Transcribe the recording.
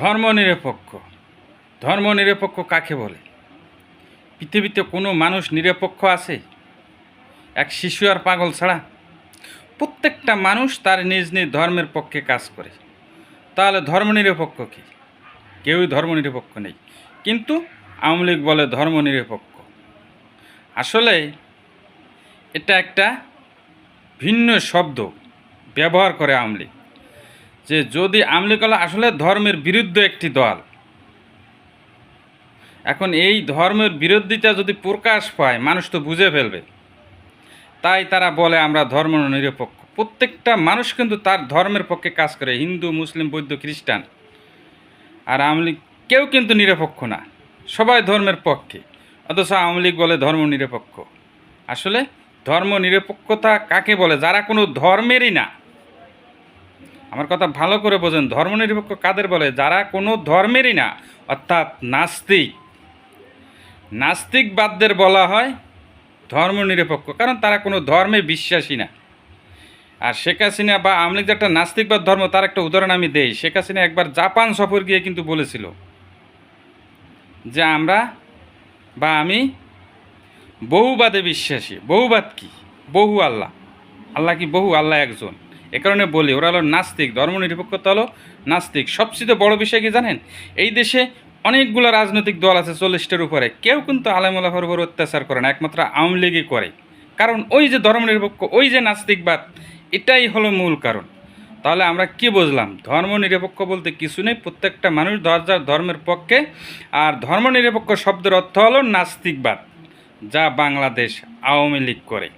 ধর্মনিরপেক্ষ ধর্মনিরপেক্ষ কাকে বলে? পৃথিবীতে কোনো মানুষ নিরপেক্ষ আছে এক শিশু আর পাগল ছাড়া? প্রত্যেকটা মানুষ তার নিজ নিজ ধর্মের পক্ষে কাজ করে। তাহলে ধর্মনিরপেক্ষ কি? কেউই ধর্মনিরপেক্ষ নেই, কিন্তু আওয়ামী লীগ বলে ধর্মনিরপেক্ষ। আসলে এটা একটা ভিন্ন শব্দ ব্যবহার করে আওয়ামী লীগ, যে যদি আওয়ামী লীগ হলো আসলে ধর্মের বিরুদ্ধে একটি দল। এখন এই ধর্মের বিরোধিতা যদি প্রকাশ পায় মানুষ তো বুঝে ফেলবে, তাই তারা বলে আমরা ধর্ম নিরপেক্ষ। প্রত্যেকটা মানুষ কিন্তু তার ধর্মের পক্ষে কাজ করে, হিন্দু, মুসলিম, বৌদ্ধ, খ্রিস্টান। আর আওয়ামী লীগ কেউ কিন্তু নিরপেক্ষ না, সবাই ধর্মের পক্ষে, অথচ আওয়ামী লীগ বলে ধর্ম নিরপেক্ষ। আসলে ধর্ম নিরপেক্ষতা কাকে বলে? যারা কোনো ধর্মেরই না। আমার কথা ভালো করে বোঝেন, ধর্মনিরপেক্ষ কাদের বলে? যারা কোনো ধর্মেরই না, অর্থাৎ নাস্তিক। নাস্তিকবাদদের বলা হয় ধর্মনিরপেক্ষ, কারণ তারা কোনো ধর্মে বিশ্বাসী না। আর শেখ হাসিনা বা আওয়ামী লীগ যে একটা নাস্তিকবাদ ধর্ম, তার একটা উদাহরণ আমি দেই। শেখ হাসিনা একবার জাপান সফর গিয়ে কিন্তু বলেছিল যে আমরা বা আমি বহুবাদে বিশ্বাসী। বহুবাদ কি? বহু আল্লাহ। আল্লাহ কি বহু? আল্লাহ একজন। এ কারণে বলি ওরা হলো নাস্তিক। ধর্মনিরপেক্ষতা হলো নাস্তিক। সবচেয়ে বড় বিষয় কি জানেন? এই দেশে অনেকগুলো রাজনৈতিক দল আছে, 40টার উপরে। কেউ কিন্তু আলেমুলামার উপর অত্যাচার করে না, একমাত্র আওয়ামী লীগই করে। কারণ ওই যে ধর্মনিরপেক্ষ, ওই যে নাস্তিকবাদ, এটাই হলো মূল কারণ। তাহলে আমরা কি বুঝলাম? ধর্মনিরপেক্ষ বলতে কিছু নেই, প্রত্যেকটা মানুষ যার ধর্মের পক্ষে। আর ধর্মনিরপেক্ষ শব্দের অর্থ হলো নাস্তিকবাদ, যা বাংলাদেশ আওয়ামী লীগ করে।